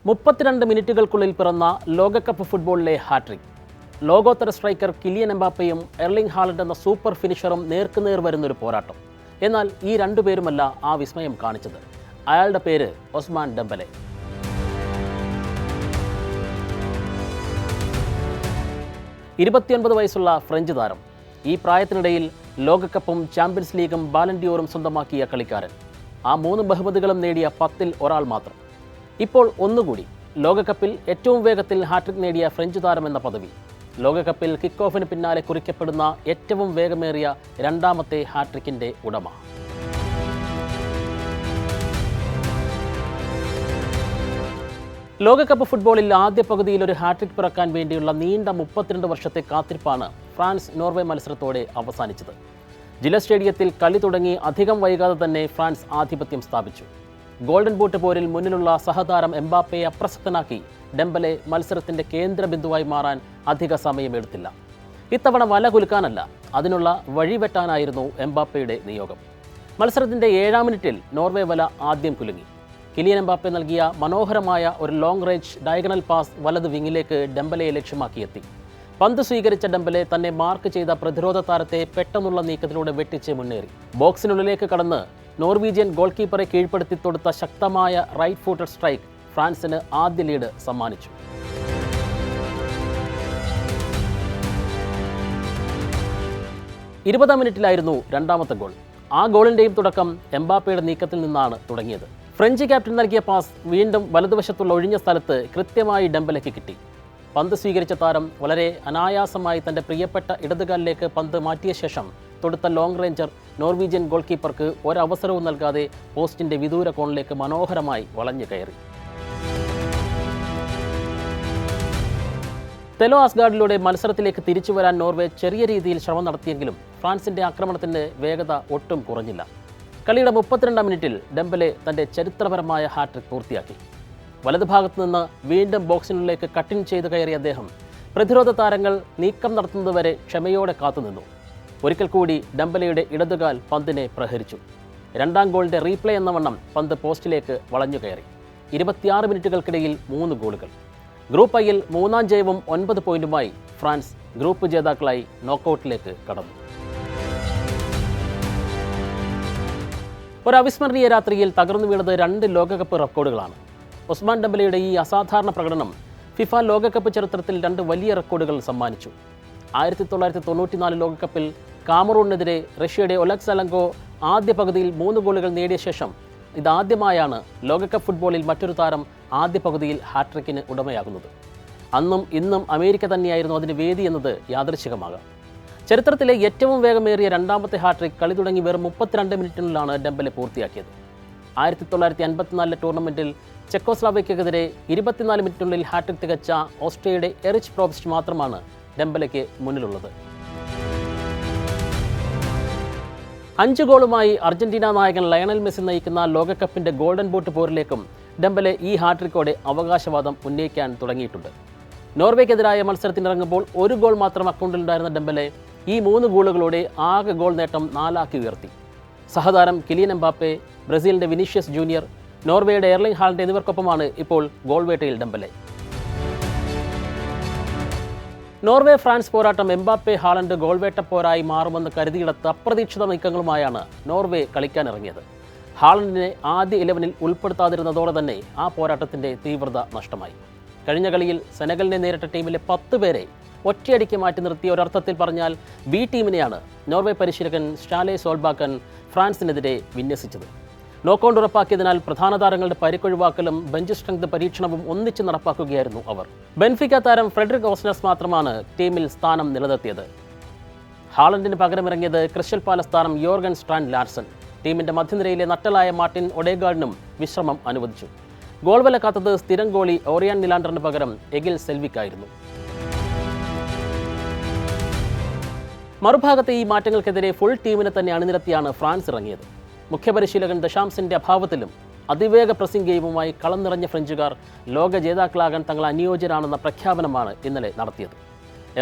32 മിനിറ്റുകൾക്കുള്ളിൽ പിറന്ന ലോകകപ്പ് ഫുട്ബോളിലെ ഹാട്രിക്. ലോകോത്തര സ്ട്രൈക്കർ കിലിയൻ എംബാപ്പയും എർലിംഗ് ഹാലൻഡ് എന്ന സൂപ്പർ ഫിനിഷറും നേർക്കുനേർ വരുന്നൊരു പോരാട്ടം. എന്നാൽ ഈ രണ്ടുപേരുമല്ല ആ വിസ്മയം കാണിച്ചത്. അയാളുടെ പേര് ഒസ്മാൻ ഡെംബലെ. വയസ്സുള്ള ഫ്രഞ്ച് താരം. ഈ പ്രായത്തിനിടയിൽ ലോകകപ്പും ചാമ്പ്യൻസ് ലീഗും ബാലൻഡിയോറും സ്വന്തമാക്കിയ കളിക്കാരൻ. ആ 3 ബഹുമതികളും നേടിയ 10-ൽ ഒരാൾ മാത്രം. ഇപ്പോൾ ഒന്നുകൂടി ലോകകപ്പിൽ ഏറ്റവും വേഗത്തിൽ ഹാട്രിക് നേടിയ ഫ്രഞ്ച് താരം എന്ന പദവി. ലോകകപ്പിൽ കിക്ക് ഓഫിന് പിന്നാലെ കുറിക്കപ്പെടുന്ന ഏറ്റവും വേഗമേറിയ രണ്ടാമത്തെ ഹാട്രിക്കിൻ്റെ ഉടമ. ലോകകപ്പ് ഫുട്ബോളിൽ ആദ്യ പകുതിയിൽ ഒരു ഹാട്രിക് പിറക്കാൻ വേണ്ടിയുള്ള നീണ്ട 32 വർഷത്തെ കാത്തിരിപ്പാണ് ഫ്രാൻസ് നോർവേ മത്സരത്തോടെ അവസാനിച്ചത്. ജില സ്റ്റേഡിയത്തിൽ കളി തുടങ്ങി അധികം വൈകാതെ തന്നെ ഫ്രാൻസ് ആധിപത്യം സ്ഥാപിച്ചു. ഗോൾഡൻ ബൂട്ട് പോരിൽ മുന്നിലുള്ള സഹതാരം എംബാപ്പയെ അപ്രസക്തനാക്കി ഡെംബലെ മത്സരത്തിൻ്റെ കേന്ദ്ര ബിന്ദുവായി മാറാൻ അധിക സമയമെടുത്തില്ല. ഇത്തവണ വല കുലുക്കാനല്ല, അതിനുള്ള വഴിവെട്ടാനായിരുന്നു എംബാപ്പയുടെ നിയോഗം. മത്സരത്തിൻ്റെ 7-ാം മിനിറ്റിൽ നോർവേ വല ആദ്യം കുലുങ്ങി. കിലിയൻ എംബാപ്പെ നൽകിയ മനോഹരമായ ഒരു ലോങ് റേഞ്ച് ഡയഗണൽ പാസ് വലത് വിങ്ങിലേക്ക് ഡെംബലയെ ലക്ഷ്യമാക്കിയെത്തി. പന്ത് സ്വീകരിച്ച ഡെംബലെ തന്നെ മാർക്ക് ചെയ്ത പ്രതിരോധ താരത്തെ പെട്ടെന്നുള്ള നീക്കത്തിലൂടെ വെട്ടിച്ച് മുന്നേറി. ബോക്സിനുള്ളിലേക്ക് കടന്ന് നോർവീജിയൻ ഗോൾ കീപ്പറെ കീഴ്പ്പെടുത്തി തൊടുത്ത ശക്തമായ റൈറ്റ് ഫൂട്ടഡ് സ്ട്രൈക്ക് ഫ്രാൻസിന് ആദ്യ ലീഡ് സമ്മാനിച്ചു. 20-ാം മിനിറ്റിലായിരുന്നു രണ്ടാമത്തെ ഗോൾ. ആ ഗോളിൻ്റെയും തുടക്കം എംബാപ്പയുടെ നീക്കത്തിൽ നിന്നാണ് തുടങ്ങിയത്. ഫ്രഞ്ച് ക്യാപ്റ്റൻ നൽകിയ പാസ് വീണ്ടും വലതുവശത്തുള്ള ഒഴിഞ്ഞ സ്ഥലത്ത് കൃത്യമായി ഡെംബലയ്ക്ക് കിട്ടി. പന്ത് സ്വീകരിച്ച താരം വളരെ അനായാസമായി തൻ്റെ പ്രിയപ്പെട്ട ഇടതുകാലിലേക്ക് പന്ത് മാറ്റിയ ശേഷം തൊടുത്ത ലോങ് റേഞ്ചർ നോർവീജിയൻ ഗോൾ കീപ്പർക്ക് ഒരവസരവും നൽകാതെ പോസ്റ്റിൻ്റെ വിദൂര കോണിലേക്ക് മനോഹരമായി വളഞ്ഞു കയറി. തെലോ ആസ്ഗാർഡിലൂടെ മത്സരത്തിലേക്ക് തിരിച്ചു വരാൻ നോർവേ ചെറിയ രീതിയിൽ ശ്രമം നടത്തിയെങ്കിലും ഫ്രാൻസിൻ്റെ ആക്രമണത്തിൻ്റെ വേഗത ഒട്ടും കുറഞ്ഞില്ല. കളിയുടെ 32-ാം മിനിറ്റിൽ ഡെംബലെ തൻ്റെ ചരിത്രപരമായ ഹാട്രിക് പൂർത്തിയാക്കി. വലതുഭാഗത്തു നിന്ന് വീണ്ടും ബോക്സിനുള്ളിലേക്ക് കട്ടിൻ ചെയ്ത് കയറിയ അദ്ദേഹം പ്രതിരോധ താരങ്ങൾ നീക്കം നടത്തുന്നതുവരെ ക്ഷമയോടെ കാത്തുനിന്നു. ഒരിക്കൽ കൂടി ഡെംബലയുടെ ഇടതുകാൽ പന്തിനെ പ്രഹരിച്ചു. 2-ാം ഗോളിൻ്റെ റീപ്ലേ എന്ന വണ്ണം പന്ത് പോസ്റ്റിലേക്ക് വളഞ്ഞു കയറി. 26 മിനിറ്റുകൾക്കിടയിൽ 3 ഗോളുകൾ. ഗ്രൂപ്പ് ഐയിൽ 3-ാം ജയവും 9 പോയിന്റുമായി ഫ്രാൻസ് ഗ്രൂപ്പ് ജേതാക്കളായി നോക്കൌട്ടിലേക്ക് കടന്നു. ഒരു അവിസ്മരണീയ രാത്രിയിൽ തകർന്നു വീണത് 2 ലോകകപ്പ് റെക്കോർഡുകളാണ്. ഒസ്മാൻ ഡെംബലയുടെ ഈ അസാധാരണ പ്രകടനം ഫിഫ ലോകകപ്പ് ചരിത്രത്തിൽ 2 വലിയ റെക്കോർഡുകൾ സമ്മാനിച്ചു. 1994 ലോകകപ്പിൽ കാമറൂണിനെതിരെ റഷ്യയുടെ ഒലഗ് സലങ്കോ ആദ്യ പകുതിയിൽ 3 ഗോളുകൾ നേടിയ ശേഷം ഇതാദ്യമായാണ് ലോകകപ്പ് ഫുട്ബോളിൽ മറ്റൊരു താരം ആദ്യ പകുതിയിൽ ഹാട്രിക്കിന് ഉടമയാകുന്നത്. അന്നും ഇന്നും അമേരിക്ക തന്നെയായിരുന്നു അതിന് വേദി എന്നത് യാദൃച്ഛികമാകാം. ചരിത്രത്തിലെ ഏറ്റവും വേഗമേറിയ രണ്ടാമത്തെ ഹാട്രിക് കളി തുടങ്ങി വെറും 32 മിനിറ്റിനുള്ളിലാണ് ഡെംബലെ പൂർത്തിയാക്കിയത്. 1954 ടൂർണമെൻറ്റിൽ ചെക്കോസ്ലോവാക്യക്കെതിരെ 24 മിനിറ്റിനുള്ളിൽ ഹാട്രിക് തികച്ച ഓസ്ട്രിയയുടെ എറിച്ച് പ്രോബ്സ്റ്റ് മാത്രമാണ് ഡെംബലയ്ക്ക് മുന്നിലുള്ളത്. 5 ഗോളുമായി അർജന്റീന നായകൻ ലയണൽ മെസ്സി നയിക്കുന്ന ലോകകപ്പിൻ്റെ ഗോൾഡൻ ബൂട്ട് പോരിലേക്കും ഡെംബലെ ഈ ഹാട്രിക്കോടെ അവകാശവാദം ഉന്നയിക്കാൻ തുടങ്ങിയിട്ടുണ്ട്. നോർവേക്കെതിരായ മത്സരത്തിനിറങ്ങുമ്പോൾ 1 ഗോൾ മാത്രം അക്കൗണ്ടിലുണ്ടായിരുന്ന ഡെംബലെ ഈ 3 ഗോളുകളോടെ ആകെ ഗോൾ നേട്ടം 4 ഉയർത്തി. സഹതാരം കിലിയൻ എംബാപ്പെ, ബ്രസീലിൻ്റെ വിനീഷ്യസ് ജൂനിയർ, നോർവേയുടെ എർലിംഗ് ഹാലൻഡ് എന്നിവർക്കൊപ്പമാണ് ഇപ്പോൾ ഗോൾ വേട്ടയിൽ ഡെംബലെ. നോർവേ ഫ്രാൻസ് പോരാട്ടം എംബാപ്പെ ഹാലൻഡ് ഗോൾ വേട്ട പോരായി മാറുമെന്ന് കരുതിയിടത്ത് അപ്രതീക്ഷിത നീക്കങ്ങളുമായാണ് നോർവേ കളിക്കാനിറങ്ങിയത്. ഹാലൻഡിനെ ആദ്യ 11-ൽ ഉൾപ്പെടുത്താതിരുന്നതോടെ തന്നെ ആ പോരാട്ടത്തിൻ്റെ തീവ്രത നഷ്ടമായി. കഴിഞ്ഞ കളിയിൽ സെനഗലിനെ നേരിട്ട ടീമിലെ 10 പേരെ ഒറ്റയടിക്ക് മാറ്റി നിർത്തിയ ഒരർത്ഥത്തിൽ പറഞ്ഞാൽ ബി ടീമിനെയാണ് നോർവേ പരിശീലകൻ സ്റ്റാലെ സോൾബാക്കൻ ഫ്രാൻസിനെതിരെ വിന്യസിച്ചത്. നോക്കൌട്ട് ഉറപ്പാക്കിയതിനാൽ പ്രധാന താരങ്ങളുടെ പരിക്കൊഴിവാക്കലും ബെഞ്ച് സ്ട്രെങ്ത് പരീക്ഷണവും ഒന്നിച്ച് നടപ്പാക്കുകയായിരുന്നു അവർ. ബെൻഫിക്ക താരം ഫ്രെഡറിക് ഓസ്നസ് മാത്രമാണ് ടീമിൽ സ്ഥാനം നിലനിർത്തിയത്. ഹാലൻഡിന് പകരമിറങ്ങിയത് ക്രിസ്റ്റൽ പാലസ് താരം യോർഗൻ സ്ട്രാൻഡ് ലാർസൺ. ടീമിൻ്റെ മധ്യനിരയിലെ നട്ടലായ മാർട്ടിൻ ഒഡേഗാർഡിനും വിശ്രമം അനുവദിച്ചു. ഗോൾ വല കാത്തത് സ്ഥിരം ഗോളി ഓറിയാൻ നിലാണ്ടറിന് പകരം എഗിൽ സെൽവിക്കായിരുന്നു. മറുഭാഗത്തെ ഈ മാറ്റങ്ങൾക്കെതിരെ ഫുൾ ടീമിനെ തന്നെ അണിനിരത്തിയാണ് ഫ്രാൻസ് ഇറങ്ങിയത്. മുഖ്യപരിശീലകൻ ദശാംസിൻ്റെ അഭാവത്തിലും അതിവേഗ പ്രസിംഗ് ഗെയിമുമായി കളം നിറഞ്ഞ ഫ്രഞ്ചുകാർ ലോക ജേതാക്കളാകാൻ തങ്ങൾ അനുയോജ്യരാണെന്ന പ്രഖ്യാപനമാണ് ഇന്നലെ നടത്തിയത്.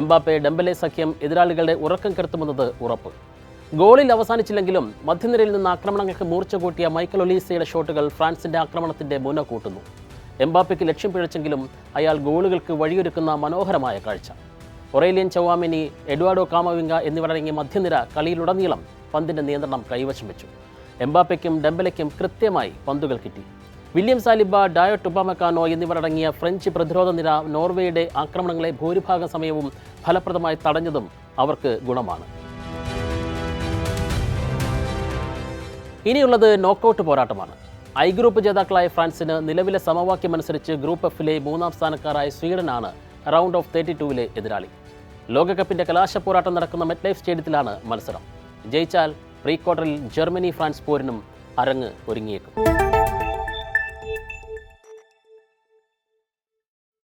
എംബാപ്പെ ഡെംബലെ സഖ്യം എതിരാളികളുടെ ഉറക്കം കെടുത്തുമെന്നത് ഉറപ്പ്. ഗോളിൽ അവസാനിച്ചില്ലെങ്കിലും മധ്യനിരയിൽ നിന്ന് ആക്രമണങ്ങൾക്ക് മൂർച്ച കൂട്ടിയ മൈക്കൽ ഒലീസയുടെ ഷോട്ടുകൾ ഫ്രാൻസിൻ്റെ ആക്രമണത്തിൻ്റെ മുന കൂട്ടുന്നു. എംബാപ്പയ്ക്ക് ലക്ഷ്യം പിഴച്ചെങ്കിലും അയാൾ ഗോളുകൾക്ക് വഴിയൊരുക്കുന്ന മനോഹരമായ കാഴ്ച. ഒറേലിയൻ ചൗവാമിനി, എഡ്വാർഡോ കാമവിംഗ എന്നിവരടങ്ങിയ മധ്യനിര കളിയിലുടനീളം പന്തിൻ്റെ നിയന്ത്രണം കൈവശം വെച്ചു. എംബാപ്പയ്ക്കും ഡെംബലയ്ക്കും കൃത്യമായി പന്തുകൾ കിട്ടി. വില്യം സാലിബ, ഡയോട്ട് ഉപാമെക്കാനോ എന്നിവരടങ്ങിയ ഫ്രഞ്ച് പ്രതിരോധ നിര നോർവേയുടെ ആക്രമണങ്ങളെ ഭൂരിഭാഗം സമയവും ഫലപ്രദമായി തടഞ്ഞതും അവർക്ക് ഗുണമാണ്. ഇനിയുള്ളത് നോക്കൌട്ട് പോരാട്ടമാണ്. ഐ ഗ്രൂപ്പ് ജേതാക്കളായ ഫ്രാൻസിന് നിലവിലെ സമവാക്യമനുസരിച്ച് ഗ്രൂപ്പ് എഫിലെ 3-ാം സ്ഥാനക്കാരായ സ്വീഡനാണ് റൗണ്ട് ഓഫ് 32-ലെ എതിരാളി. ലോകകപ്പിന്റെ കലാശപ്പോരാട്ടം നടക്കുന്ന മെറ്റ്ലൈഫ് സ്റ്റേഡിയത്തിലാണ് മത്സരം. ജയിച്ചാൽ പ്രീ ക്വാർട്ടറിൽ ജർമ്മനി ഫ്രാൻസ് പോരിനും അരങ്ങ് ഒരുങ്ങിയേക്കും.